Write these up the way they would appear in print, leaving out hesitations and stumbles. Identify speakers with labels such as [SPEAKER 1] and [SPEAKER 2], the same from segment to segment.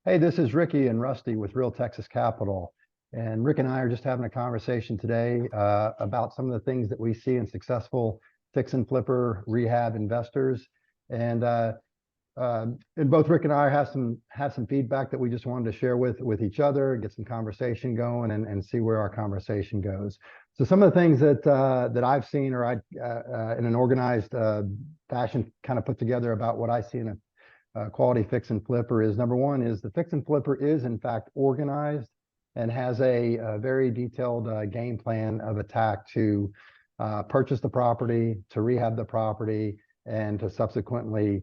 [SPEAKER 1] Hey, this is Ricky and Rusty with Real Texas Capital. And Rick and I are just having a conversation today about some of the things that we see in successful fix and flipper rehab investors. And and both Rick and I have some feedback that we just wanted to share with each other, get some conversation going, and see where our conversation goes. So some of the things that I've seen, or I in an organized fashion, kind of put together about what I see in a quality fix and flipper is, number one, is the fix and flipper is in fact organized and has a very detailed game plan of attack to purchase the property, to rehab the property, and to subsequently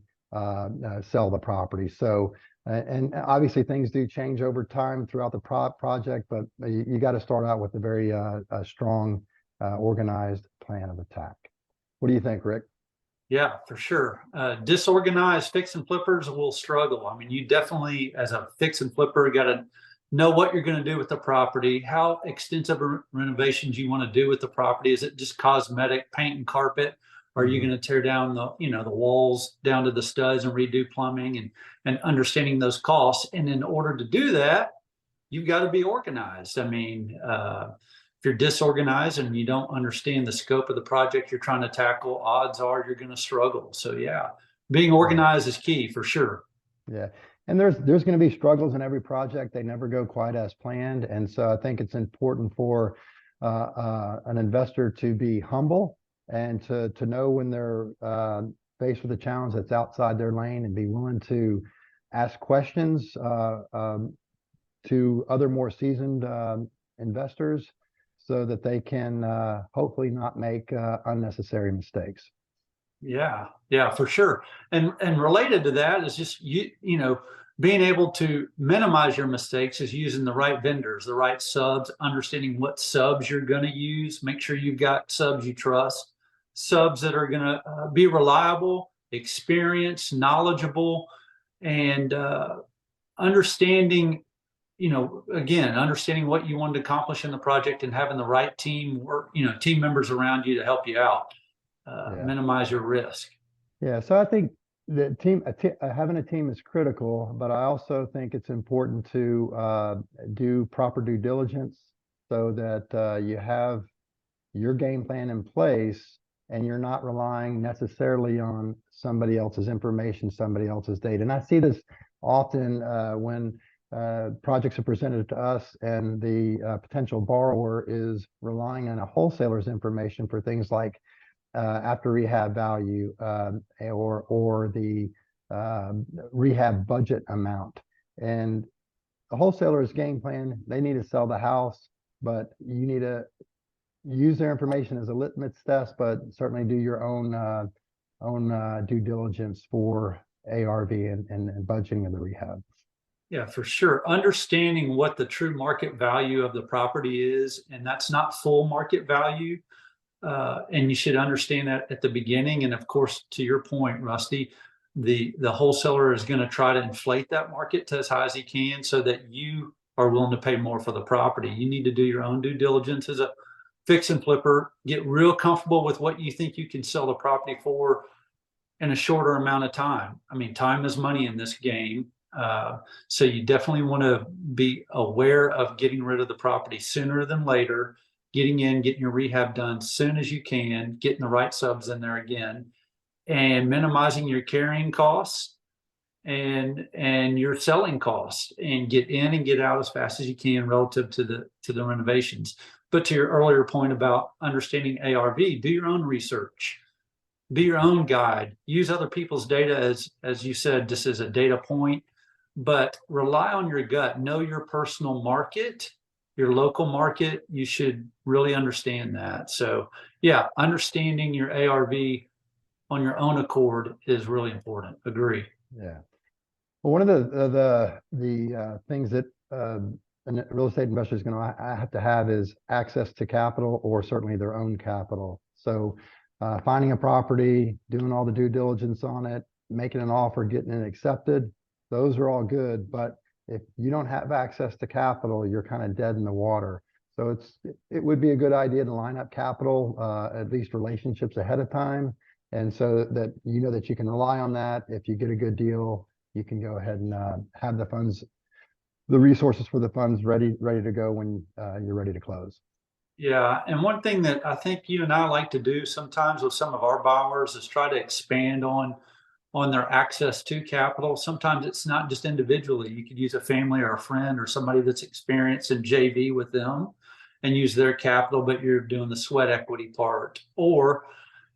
[SPEAKER 1] sell the property. So, and obviously things do change over time throughout the project, but you got to start out with a very strong, organized plan of attack. What do you think, Rick?
[SPEAKER 2] Yeah, for sure. Disorganized fix and flippers will struggle. I mean, you definitely, as a fix and flipper, got to know what you're going to do with the property, how extensive renovations you want to do with the property. Is it just cosmetic paint and carpet? Are you going to tear down the walls down to the studs and redo plumbing and understanding those costs? And in order to do that, you've got to be organized. I mean, if you're disorganized and you don't understand the scope of the project you're trying to tackle, odds are you're going to struggle. So yeah, being organized is key for sure.
[SPEAKER 1] Yeah. And there's going to be struggles in every project. They never go quite as planned. And so I think it's important for an investor to be humble and to know when they're faced with a challenge that's outside their lane, and be willing to ask questions to other more seasoned investors, so that they can hopefully not make unnecessary mistakes.
[SPEAKER 2] Yeah, for sure. And related to that is just being able to minimize your mistakes is using the right vendors, the right subs, understanding what subs you're going to use. Make sure you've got subs you trust, subs that are going to be reliable, experienced, knowledgeable, and understanding, again, understanding what you want to accomplish in the project and having the right team work, team members around you to help you out, minimize your risk.
[SPEAKER 1] Yeah, so I think the having a team is critical, but I also think it's important to do proper due diligence, so that you have your game plan in place and you're not relying necessarily on somebody else's information, somebody else's data. And I see this often when projects are presented to us and the potential borrower is relying on a wholesaler's information for things like after rehab value or the rehab budget amount. And the wholesaler's game plan, they need to sell the house, but you need to use their information as a litmus test, but certainly do your own due diligence for ARV and budgeting of the rehab.
[SPEAKER 2] Yeah, for sure. Understanding what the true market value of the property is, and that's not full market value. And you should understand that at the beginning. And of course, to your point, Rusty, the wholesaler is going to try to inflate that market to as high as he can so that you are willing to pay more for the property. You need to do your own due diligence as a fix and flipper, get real comfortable with what you think you can sell the property for in a shorter amount of time. I mean, time is money in this game. So you definitely want to be aware of getting rid of the property sooner than later, getting your rehab done soon as you can, getting the right subs in there again, and minimizing your carrying costs and your selling costs, and get in and get out as fast as you can relative to the renovations. But to your earlier point about understanding ARV, do your own research. Be your own guide. Use other people's data as you said, just as a data point, but rely on your gut. Know your personal market, your local market. You should really understand that. So yeah, understanding your ARV on your own accord is really important. Agree.
[SPEAKER 1] Yeah. Well, one of the things that a real estate investor is going to have to have is access to capital, or certainly their own capital. So finding a property, doing all the due diligence on it, making an offer, getting it accepted, those are all good. But if you don't have access to capital, you're kind of dead in the water. So it would be a good idea to line up capital, at least relationships ahead of time. And so that you know that you can rely on that. If you get a good deal, you can go ahead and have the funds the resources for the funds ready to go when you're ready to close.
[SPEAKER 2] Yeah, and one thing that I think you and I like to do sometimes with some of our borrowers is try to expand on their access to capital. Sometimes it's not just individually. You could use a family or a friend or somebody that's experienced in JV with them and use their capital, but you're doing the sweat equity part. Or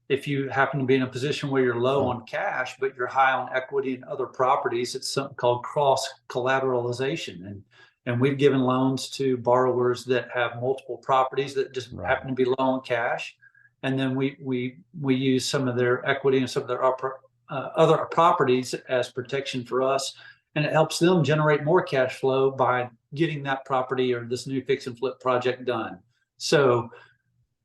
[SPEAKER 2] if you happen to be in a position where you're low on cash, but you're high on equity and other properties, it's something called cross collateralization. And we've given loans to borrowers that have multiple properties that just happen to be low on cash. And then we use some of their equity and some of their other properties as protection for us. And it helps them generate more cash flow by getting that property or this new fix and flip project done. So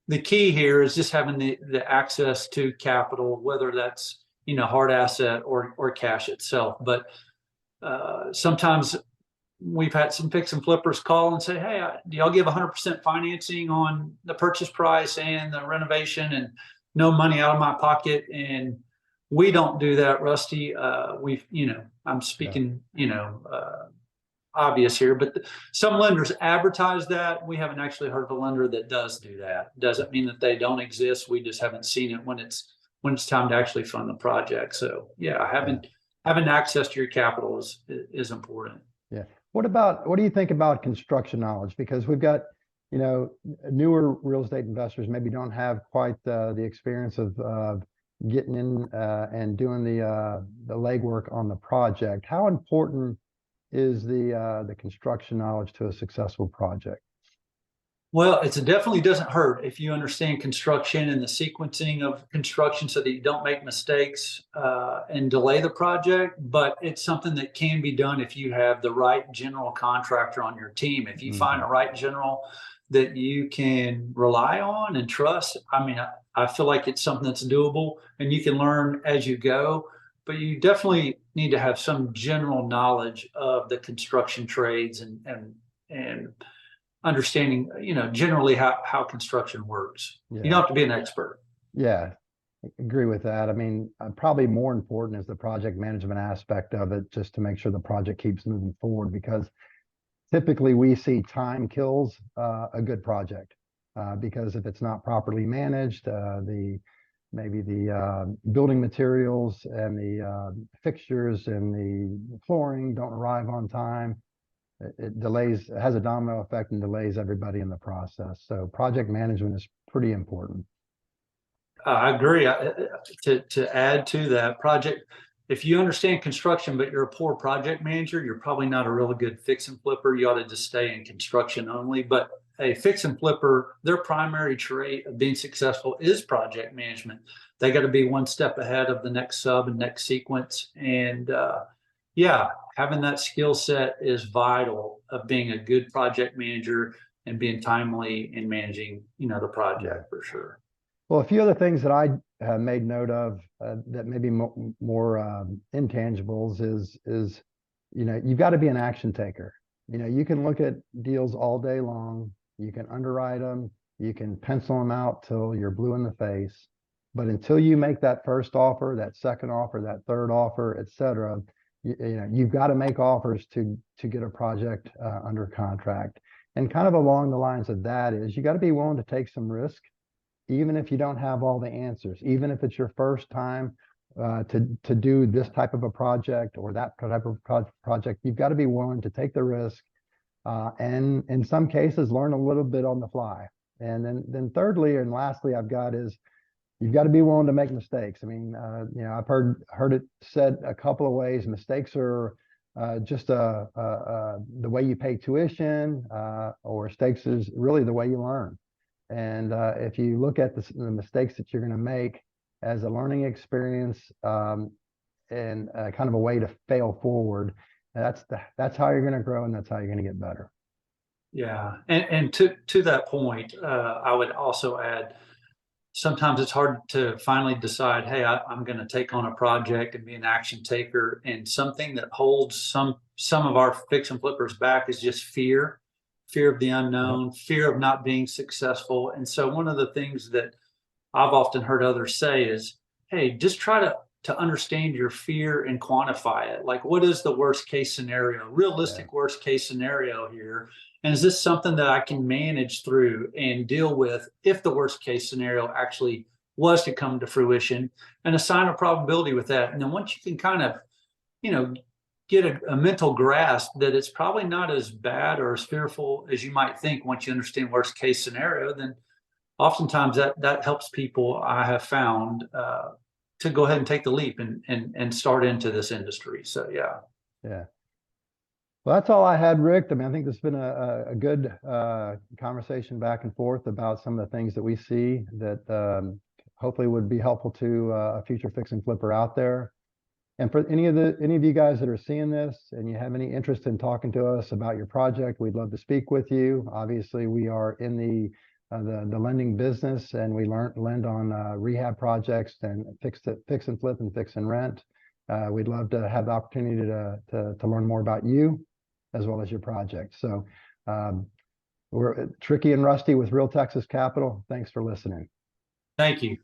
[SPEAKER 2] the key here is just having the access to capital, whether that's, hard asset or cash itself. But sometimes we've had some fix and flippers call and say, hey, do y'all give 100% financing on the purchase price and the renovation and no money out of my pocket? And we don't do that, Rusty. I'm speaking, obvious here, but some lenders advertise that. We haven't actually heard of a lender that does do that. Doesn't mean that they don't exist. We just haven't seen it when it's time to actually fund the project. So yeah, having access to your capital is important.
[SPEAKER 1] Yeah. What do you think about construction knowledge? Because we've got, newer real estate investors maybe don't have quite the experience of getting in and doing the legwork on the project. How important is the construction knowledge to a successful project?
[SPEAKER 2] Well, it definitely doesn't hurt if you understand construction and the sequencing of construction so that you don't make mistakes and delay the project. But it's something that can be done if you have the right general contractor on your team. If you find a right general that you can rely on and trust, I feel like it's something that's doable and you can learn as you go. But you definitely need to have some general knowledge of the construction trades and understanding, generally how construction works. Yeah. You don't have to be an expert.
[SPEAKER 1] Yeah, I agree with that. Probably more important is the project management aspect of it, just to make sure the project keeps moving forward, because typically we see time kills a good project because if it's not properly managed, maybe the building materials and the fixtures and the flooring don't arrive on time. It delays, it has a domino effect and delays everybody in the process. So project management is pretty important.
[SPEAKER 2] I agree. To add to that, if you understand construction, but you're a poor project manager, you're probably not a really good fix and flipper. You ought to just stay in construction only. But a fix and flipper, their primary trait of being successful is project management. They got to be one step ahead of the next sub and next sequence. And having that skill set is vital of being a good project manager and being timely in managing, the project for sure.
[SPEAKER 1] Well, a few other things that I made note of that maybe more intangibles is, you've got to be an action taker. You can look at deals all day long. You can underwrite them. You can pencil them out till you're blue in the face. But until you make that first offer, that second offer, that third offer, et cetera, you've got to make offers to get a project under contract. And kind of along the lines of that is you got to be willing to take some risk, even if you don't have all the answers, even if it's your first time to do this type of a project or that type of project. You've got to be willing to take the risk and in some cases learn a little bit on the fly. And then thirdly and lastly I've got is you've got to be willing to make mistakes. I've heard it said a couple of ways. Mistakes are just the way you pay tuition, or mistakes is really the way you learn. And if you look at the mistakes that you're going to make as a learning experience and kind of a way to fail forward, that's how you're going to grow and that's how you're going to get better.
[SPEAKER 2] Yeah, and to that point, I would also add, sometimes it's hard to finally decide, hey, I'm going to take on a project and be an action taker. And something that holds some of our fix and flippers back is just fear of the unknown, fear of not being successful. And so one of the things that I've often heard others say is, hey, just try to to understand your fear and quantify it. Like, what is the worst case scenario, realistic worst case scenario here? And is this something that I can manage through and deal with if the worst case scenario actually was to come to fruition, and assign a probability with that? And then once you can kind of, get a mental grasp that it's probably not as bad or as fearful as you might think once you understand worst case scenario, then oftentimes that helps people, I have found, to go ahead and take the leap and start into this industry. So yeah.
[SPEAKER 1] Yeah. Well, that's all I had, Rick. I mean, I think this has been a good conversation back and forth about some of the things that we see that hopefully would be helpful to a future fix and flipper out there. And for any of you guys that are seeing this and you have any interest in talking to us about your project, we'd love to speak with you. Obviously, we are in the lending business, and we lend on rehab projects and fix and flip and fix and rent. We'd love to have the opportunity to learn more about you as well as your project. So we're Tricky and Rusty with Real Texas Capital. Thanks for listening.
[SPEAKER 2] Thank you.